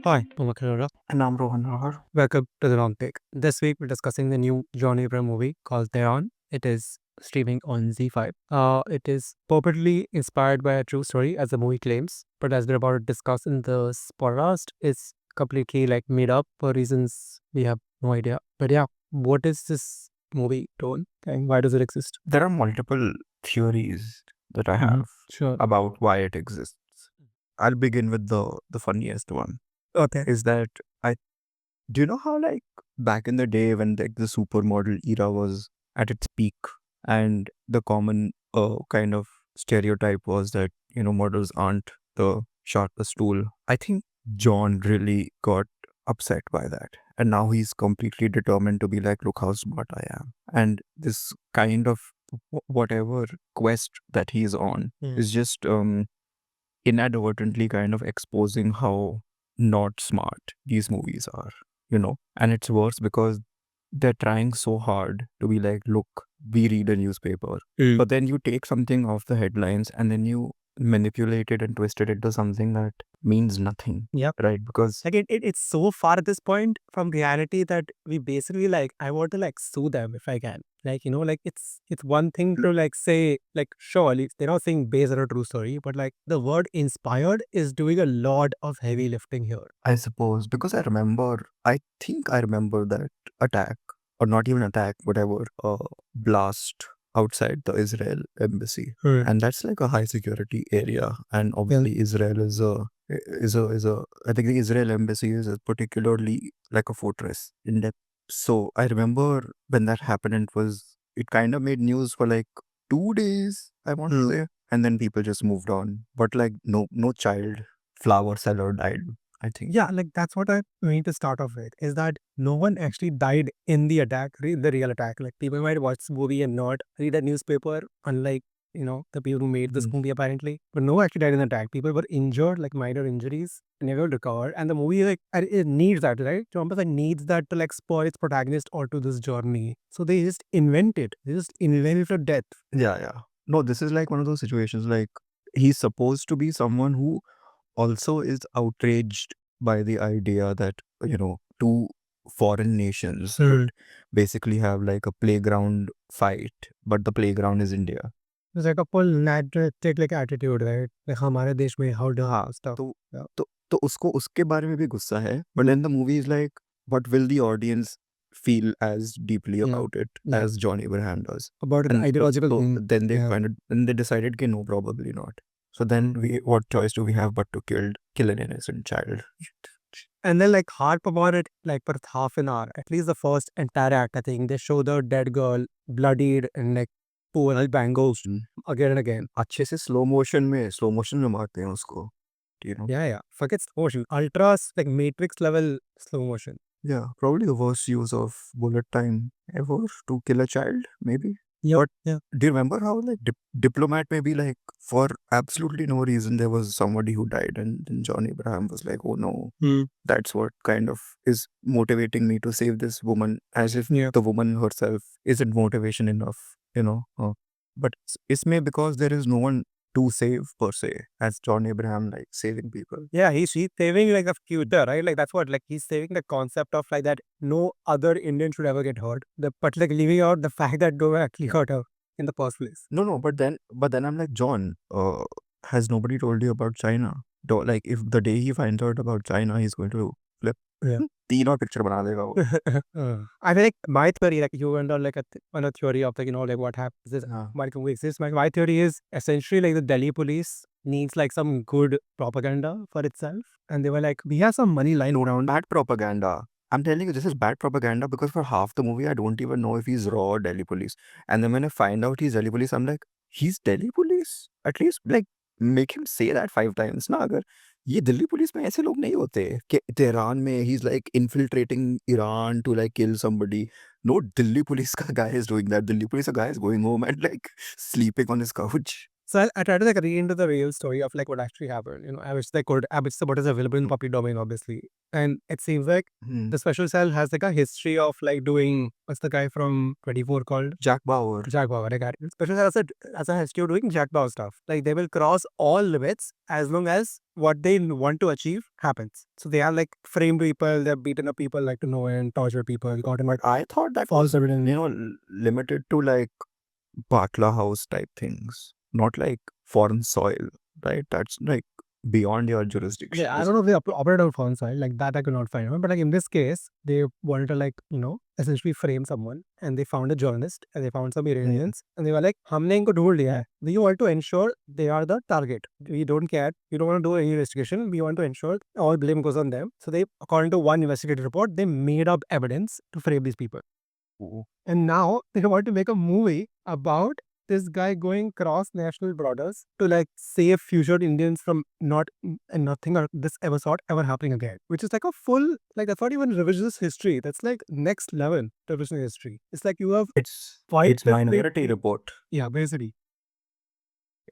Hi, I'm Akhilara. And I'm Rohan Rahar. Welcome to The Long Take. This week we're discussing the new John Abraham movie called Tehran. It is streaming on Z5. It is purportedly inspired by a true story, as the movie claims, but as we're about to discuss in the podcast, it's completely like made up for reasons we have no idea. But yeah, what is this movie, Tone, and why does it exist? There are multiple theories that I have Sure. about why it exists. I'll begin with the funniest one. Okay. Is that I do you know how like back in the day when like the supermodel era was at its peak and the common kind of stereotype was that models aren't the sharpest tool. I think John really got upset by that, and now he's completely determined to be like, look how smart I am. And this kind of whatever quest that he's on is just inadvertently kind of exposing how not smart these movies are, and it's worse because they're trying so hard to be like, look, we read a newspaper, but then you take something off the headlines and then you manipulate it and twist it into something that means nothing. Yep. Right? Because Like it's so far at this point from reality that we basically like I want to like sue them if I can. Like, like it's one thing to like say like surely they're not saying based on a true story, but like the word inspired is doing a lot of heavy lifting here. I suppose because I think I remember that attack, or not even attack, whatever, blast outside the Israel embassy, and that's like a high security area, and obviously Israel is a I think the Israel embassy is a particularly like a fortress in depth. So I remember when that happened, it kind of made news for like 2 days, I want to say, and then people just moved on. But like no child flower seller died, I think. Yeah, like that's what I need to start off with is that no one actually died in the attack, the real attack. Like people might watch the movie and not read a newspaper, unlike, the people who made this movie apparently. But no one actually died in the attack. People were injured, like minor injuries, and they will recover. And the movie, like, it needs that, right? John needs that to like spur its protagonist onto this journey. So they just invent it. They just invent it for death. Yeah. No, this is like one of those situations like he's supposed to be someone who also is outraged by the idea that, two foreign nations would basically have like a playground fight, but the playground is India. It's like a full nationalistic like attitude, right? Like हमारे देश में how do हाँ, stuff. तो Yeah. तो उसको उसके बारे में भी गुस्सा है, but then the movie is like, what will the audience feel as deeply about it as John Abraham does? About an And ideological so thing. then they decided, okay, no, probably not. So then what choice do we have but to kill an innocent child? And then like harp about it like for half an hour. At least the first entire act, I think. They show the dead girl bloodied and like poor like bangles again and again. अच्छे से slow motion में मारते हैं उसको, Yeah. Forget slow motion. Ultras like Matrix level slow motion. Yeah, probably the worst use of bullet time ever to kill a child, maybe. Yep. But Yeah. do you remember how like diplomat maybe like for absolutely no reason there was somebody who died, and then John Abraham was like, oh no, that's what kind of is motivating me to save this woman, as if the woman herself isn't motivation enough. But it's maybe because there is no one to save per se, as John Abraham like saving people. Yeah, he's saving like a future, right? Like that's what like he's saving the concept of like that no other Indian should ever get hurt. But like leaving out the fact that no one actually hurt her in the first place. No, but then I'm like, John, has nobody told you about China? Like, if the day he finds out about China, he's going to flip. Yeah. तीन और picture बना देगा वो. I feel like my theory, like you went on like on a theory of like, like what happens is हाँ. why can we exist? My theory is essentially like the Delhi police needs like some good propaganda for itself. And they were like, we have some money lying around. Bad propaganda. I'm telling you, this is bad propaganda because for half the movie, I don't even know if he's raw or Delhi police. And then when I find out he's Delhi police, I'm like, he's Delhi police? At least like make him say that 5 times. ना अगर ये Delhi police में ऐसे लोग नहीं होते कि Tehran में he's like infiltrating Iran to like kill somebody. No, Delhi police का guy is doing that. Delhi police का guy is going home and like sleeping on his couch. So I try to like read into the real story of like what actually happened. I wish they could. I wish what is available in public domain, obviously. And it seems like the special cell has like a history of like doing what's the guy from 24 called Jack Bauer. Jack Bauer. Like special cell has a history of doing Jack Bauer stuff. Like they will cross all limits as long as what they want to achieve happens. So they are like frame people, they've beaten up people like to no end, torture people, gotten like I thought that false was, evidence. limited to like Patla house type things, not like foreign soil, right? That's like beyond your jurisdiction. Yeah, I don't know if they operate on foreign soil, like that I could not find out. But like in this case, they wanted to like, essentially frame someone and they found a journalist and they found some Iranians and they were like, हमने इनको ढूंढ लिया है. We want to ensure they are the target. We don't care. We don't want to do any investigation. We want to ensure all blame goes on them. So they, according to one investigative report, they made up evidence to frame these people. Ooh. And now they want to make a movie about this guy going cross national borders to like save future Indians from nothing or this ever sort ever happening again. Which is like a full, like that's not even revisionist history. That's like next level revisionist history. It's like you have It's fight Minority Report. Yeah, basically.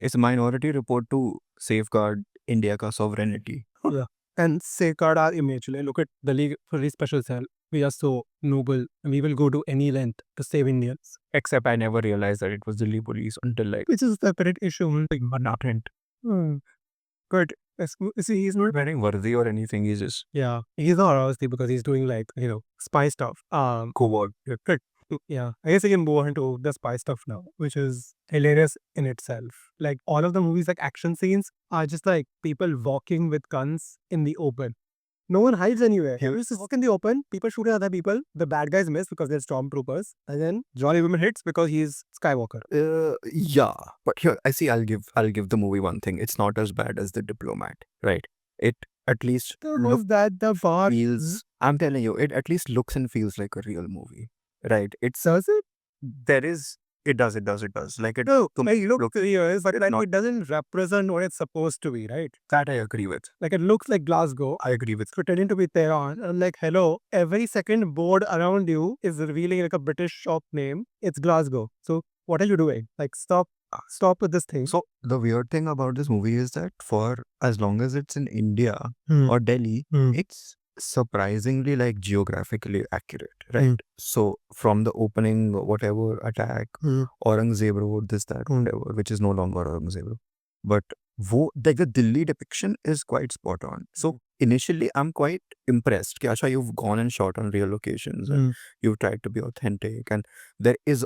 It's a Minority Report to safeguard India ka sovereignty. Yeah. And safeguard our image. Like, look at the League for the Special Cell. We are so noble and we will go to any length to save Indians. Except I never realized that it was Delhi police until like Which is a separate issue. Like, what happened. But see, he's not. Wearing worthy or anything. He's just Yeah, he's not obviously because he's doing like spy stuff. covert. Good. Yeah, I guess I can move on to the spy stuff now, which is hilarious in itself. Like all of the movies, like action scenes, are just like people walking with guns in the open. No one hides anywhere. Yeah. You just walk in the open, people shoot at other people, the bad guys miss because they're stormtroopers, and then Johnny Woman hits because he's Skywalker. Yeah, but here I'll give the movie one thing. It's not as bad as The Diplomat, right? It at least Was that the far feels. I'm telling you, it at least looks and feels like a real movie, right? does it? There is. It does. Like it. No, to it me, looks looks serious, but not- it doesn't represent what it's supposed to be, right? That I agree with. Like it looks like Glasgow, I agree with. pretending to be Tehran. And like, hello, every second board around you is revealing like a British shop name. It's Glasgow. So what are you doing? Like, stop with this thing. So the weird thing about this movie is that for as long as it's in India or Delhi, it's surprisingly like geographically accurate, right? So from the opening, whatever attack, Aurangzeb Road, this, that, whatever, which is no longer Aurangzeb Road. But like the Delhi depiction is quite spot on. So initially, I'm quite impressed. Ki, Asha, you've gone and shot on real locations and you've tried to be authentic. And there is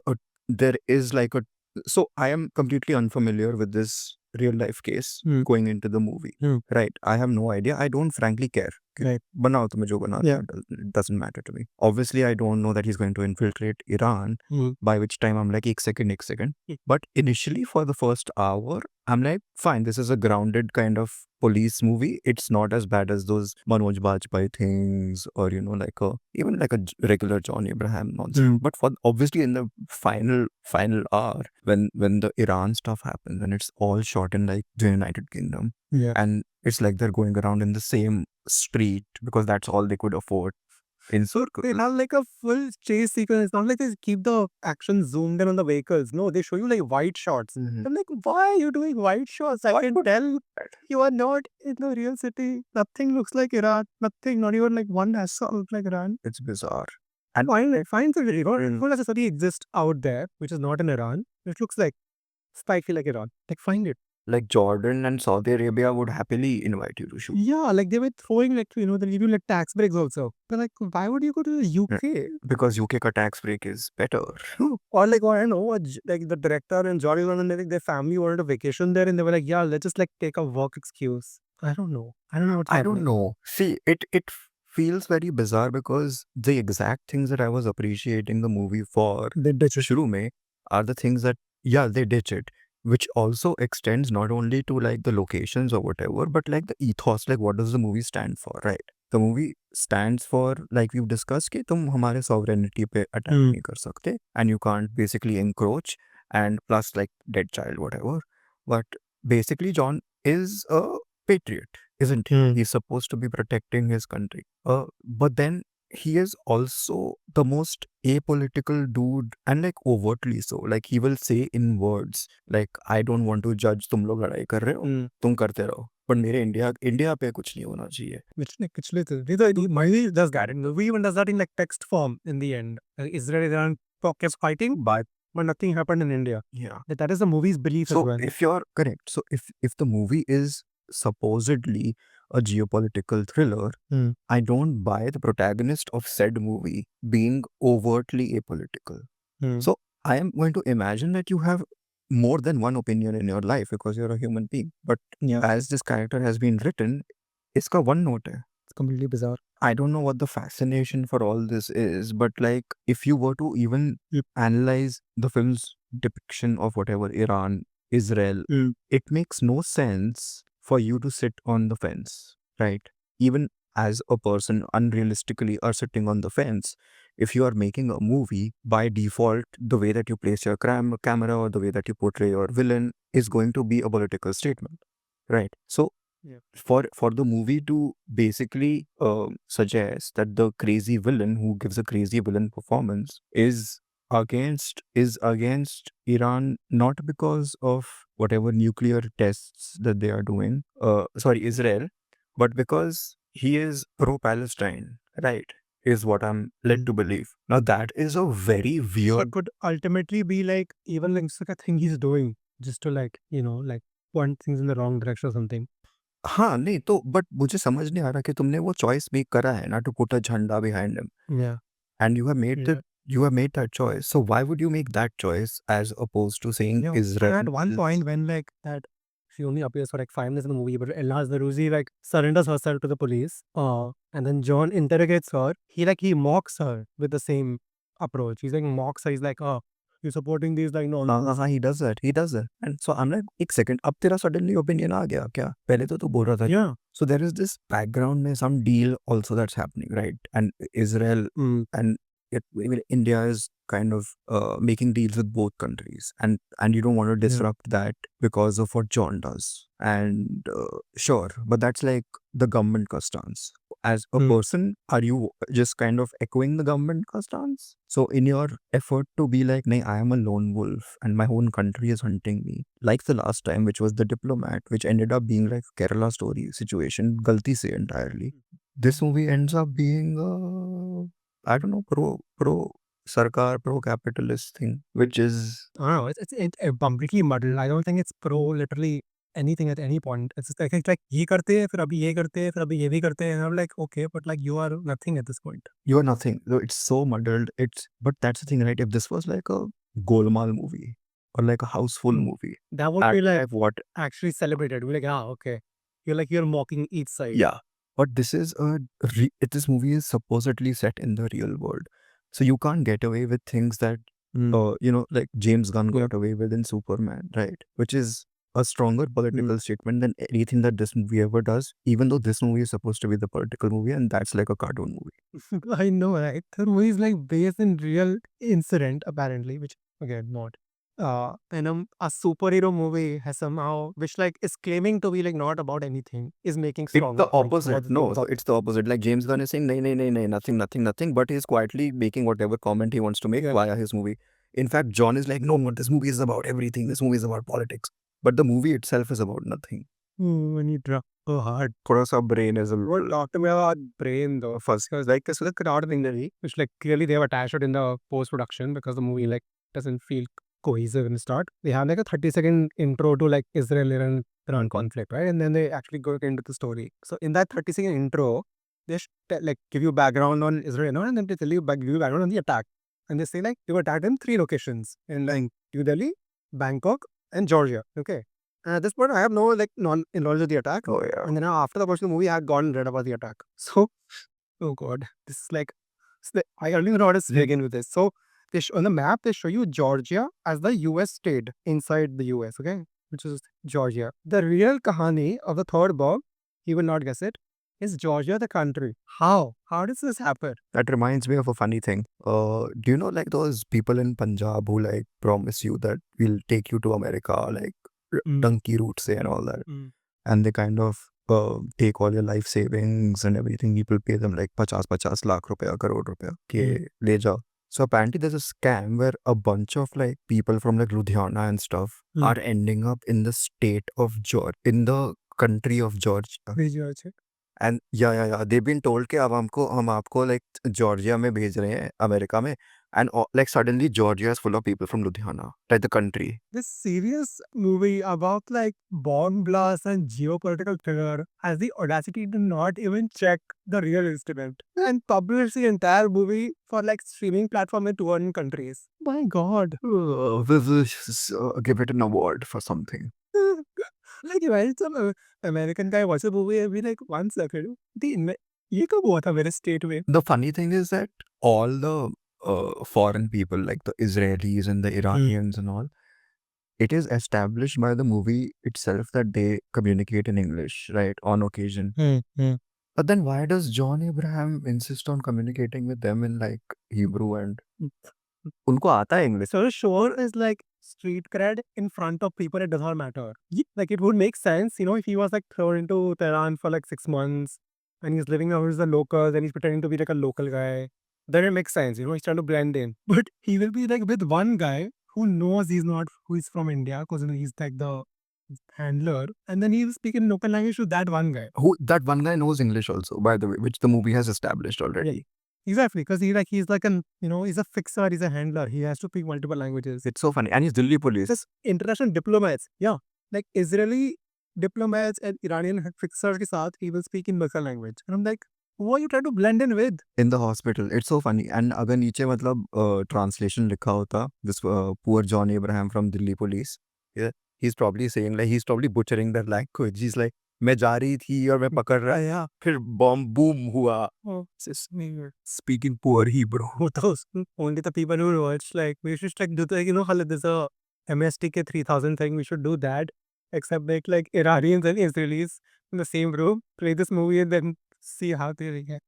like a. So I am completely unfamiliar with this real life case going into the movie, right? I have no idea. I don't frankly care. Right. Banao tumhe jo bana, it doesn't matter to me. Obviously, I don't know that he's going to infiltrate Iran, by which time I'm like, ek second. But initially, for the first hour, I'm like, fine, this is a grounded kind of police movie. It's not as bad as those Manoj Bajpayee things or, even like a regular John Abraham nonsense. But for obviously in the final hour, when the Iran stuff happens and it's all shot in like the United Kingdom, and it's like they're going around in the same street because that's all they could afford in circles. They have like a full chase sequence. It's not like they keep the action zoomed in on the vehicles. No, they show you like wide shots. I'm like, why are you doing wide shots? I can tell you are not in the real city. Nothing looks like Iran. Nothing, not even like one assault looks like Iran. It's bizarre. And find the Iran don't necessarily exist out there, which is not in Iran. It looks like spiky like Iran. Like, find it. Like Jordan and Saudi Arabia would happily invite you to shoot. Yeah, like they were throwing like, they give you like tax breaks also. But like, why would you go to the UK? Because UK ka tax break is better. Or like, I don't know, like the director and Johnny and like their family wanted a vacation there and they were like, yeah, let's just like take a work excuse. I don't know. I don't know what's happening. I don't know. See, it feels very bizarre because the exact things that I was appreciating the movie for shuru mein are the things that, they ditch it. Which also extends not only to like the locations or whatever, but like the ethos, like what does the movie stand for, right? The movie stands for, like we've discussed, कि तुम हमारे sovereignty पे attack नहीं कर सकते, and you can't basically encroach, and plus like dead child, whatever. But basically, John is a patriot, isn't he? He's supposed to be protecting his country. But then he is also the most apolitical dude, and like overtly so. Like he will say in words like, I don't want to judge, तुम लोग लड़ाई कर रहे हो, तुम करते रहो, पर मेरे इंडिया पे कुछ नहीं होना चाहिए. Which the movie does that. And the movie even does that in like text form in the end. Israel kept fighting, but nothing happened in India. Yeah. That is the movie's belief as So well. if you're correct, so if the movie is supposedly a geopolitical thriller, I don't buy the protagonist of said movie being overtly apolitical. So I am going to imagine that you have more than one opinion in your life because you're a human being. But as this character has been written, iska one note hai. It's completely bizarre. I don't know what the fascination for all this is, but like if you were to even analyze the film's depiction of whatever Iran, Israel, it makes no sense for you to sit on the fence, right? Even as a person unrealistically are sitting on the fence, if you are making a movie, by default, the way that you place your camera or the way that you portray your villain is going to be a political statement, right? So for the movie to basically suggest that the crazy villain who gives a crazy villain performance is against Iran, not because of whatever nuclear tests that they are doing, Israel, but because he is pro-Palestine, right? Is what I'm led to believe. Now that is a very weird. But could ultimately be like even like a thing he's doing just to like like point things in the wrong direction or something. हाँ नहीं तो but मुझे समझ नहीं आ रहा कि तुमने वो चॉइस मेक करा है ना टू पुट अ झंडा behind him Yeah. and you have made Yeah. you have made that choice, so why would you make that choice as opposed to saying Israel? At one point when like that she only appears for like 5 minutes in the movie, but Elnaz Daruzi like surrenders herself to the police. And then John interrogates her. He mocks her with the same approach. He's like mocks her. He's like, oh, you're supporting these like nonsense. हाँ, he does that and so I'm like एक second अब तेरा suddenly opinion आ गया क्या पहले तो तू बोल रहा था. Yeah. So there is this background में some deal also that's happening, right? And Israel and India is kind of making deals with both countries, and you don't want to disrupt that because of what John does. And sure, but that's like the government ka stance. As a person, are you just kind of echoing the government ka stance? So in your effort to be like, nay, I am a lone wolf and my own country is hunting me, like the last time, which was the diplomat, which ended up being like Kerala story situation, galti se entirely. This movie ends up being I don't know, pro sarkar, pro capitalist thing, which is I don't know. It's completely muddled. I don't think it's pro literally anything at any point. It's just like ये करते हैं फिर अभी ये करते हैं फिर अभी ये भी करते हैं. And I'm like, okay, but like you are nothing at this point. You are nothing. So it's so muddled. But that's the thing, right? If this was like a Golmaal movie or like a houseful movie, That would be like what actually celebrated. We're like, okay. You're mocking each side. Yeah, but this is this movie is supposedly set in the real world, so you can't get away with things that like James Gunn got away with in Superman, right? Which is a stronger political statement than anything that this movie ever does. Even though this movie is supposed to be the political movie, and that's like a cartoon movie. I know, right? The movie is like based in real incident apparently, which again not. And a superhero movie has somehow, which like is claiming to be like not about anything, is making It's strong. the opposite. No, so it's the opposite. Like James Gunn is saying, nay, nothing. But he's quietly making whatever comment he wants to make via his movie. In fact, John is like, no, this movie is about everything. This movie is about politics. But the movie itself is about nothing. When you drop so hard. Thoda sa brain is a What talk to me about brain though first, because like this is a crowd thing, which like clearly they have attached it in the post production because the movie like doesn't feel cohesive in the start. They have like a 30-second intro to like Israel-Iran conflict, right? And then they actually go into the story. So in that 30-second intro, they like give you background on Israel, and then they tell you give you background on the attack. And they say like they were attacked in 3 locations in like New Delhi, Bangkok, and Georgia. Okay. And at this point, I have no like knowledge of the attack. Oh yeah. And then after the watching the movie, I had gone and read about the attack. So, oh god, this is like I don't even know how to begin with this. So on the map they show you Georgia as the U.S. state inside the U.S. Okay, which is Georgia. The real kahani of the third book, you will not guess it, is Georgia the country. How? How does this happen? That reminds me of a funny thing. Do you know like those people in Punjab who like promise you that we'll take you to America, like donkey route say and all that, and they kind of take all your life savings and everything. People pay them like 50 lakh rupees, crore rupees. Ke le jao. So apparently there's a scam where a bunch of like people from like Ludhiana and stuff are ending up in the state of Georgia, in the country of Georgia. And yeah, they've been told कि अब हम आपको like Georgia में भेज रहे हैं, America में, and like suddenly Georgia is full of people from Ludhiana, like the country. This serious movie about like bomb blasts and geopolitical thriller has the audacity to not even check the real incident and publish the entire movie for like streaming platform in 200 countries. My God. Give it an award for something. Like imagine some American guy watch a movie and be like, 1 second, ये कब हुआ था मेरे state में? The funny thing is that all the foreign people, like the Israelis and the Iranians and all, it is established by the movie itself that they communicate in English, right, on occasion. But then why does John Abraham insist on communicating with them in like Hebrew and उनको आता है English? So the show is like street cred in front of people. It does not matter. Like it would make sense, you know, if he was like thrown into Tehran for like 6 months and he's living amongst the locals and he's pretending to be like a local guy, then it makes sense, you know, he's trying to blend in. But he will be like with one guy who knows who is from India because he's like the handler, and then he will speak in local language to that one guy. That one guy knows English also, by the way, which the movie has established already. Yeah. Exactly, because he's like an, you know, he's a fixer, he's a handler. He has to speak multiple languages. It's so funny. And he's Delhi police. Just international diplomats. Yeah. Like Israeli diplomats and Iranian fixers ke saath, he will speak in local language. And I'm like, who are you trying to blend in with? In the hospital. It's so funny. And अगर नीचे मतलब translation लिखा होता, this poor John Abraham from Delhi police, yeah, he's probably saying like, he's probably butchering their language. He's like, मैं जा रही थी और मैं पकड़ रहा या फिर bomb boom हुआ. Oh, it's weird. Speaking poor Hebrew. Those only the people who watch, like, we should like do the, you know, Khalid, there's a MSTK 3000 thing. We should do that, except make like Iranians and Israelis in the same room, play this movie, and then see how they react.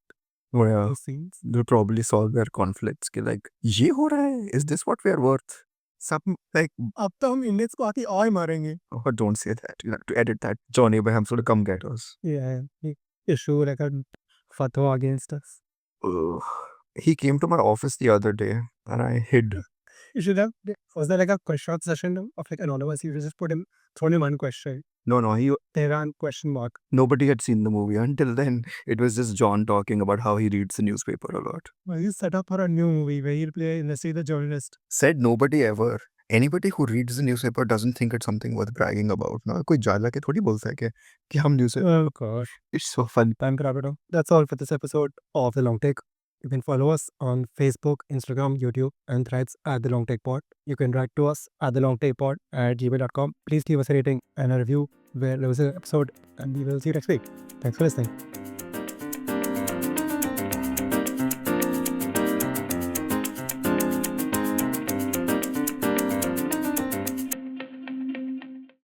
Oh yeah. Those scenes. They'll probably solve their conflicts. कि like, ये हो रहा है? Is this what we are worth? Some like, अब तो हम Indians को आके और मारेंगे. oh, don't say that. You have to edit that. John Abraham should come get us. Yeah, he issue like a fatwa against us. He came to my office the other day and I hid. You should have. Was there like a question session of like anonymous? You should just throw him one question. No, he. Tehran question mark. Nobody had seen the movie until then. It was just John talking about how he reads the newspaper a lot. Well, he's set up for a new movie where he'll play the journalist. Said nobody ever. Anybody who reads the newspaper doesn't think it's something worth bragging about. No, कोई जाला के थोड़ी बोलता है कि हम newspaper. Oh gosh, it's so fun. Time crowd. That's all for this episode of The Long Take. You can follow us on Facebook, Instagram, YouTube, and threads at The Long Take Pod. You can write to us at thelongtakepod@gmail.com. Please leave us a rating and a review where there was an episode, and we will see you next week. Thanks for listening.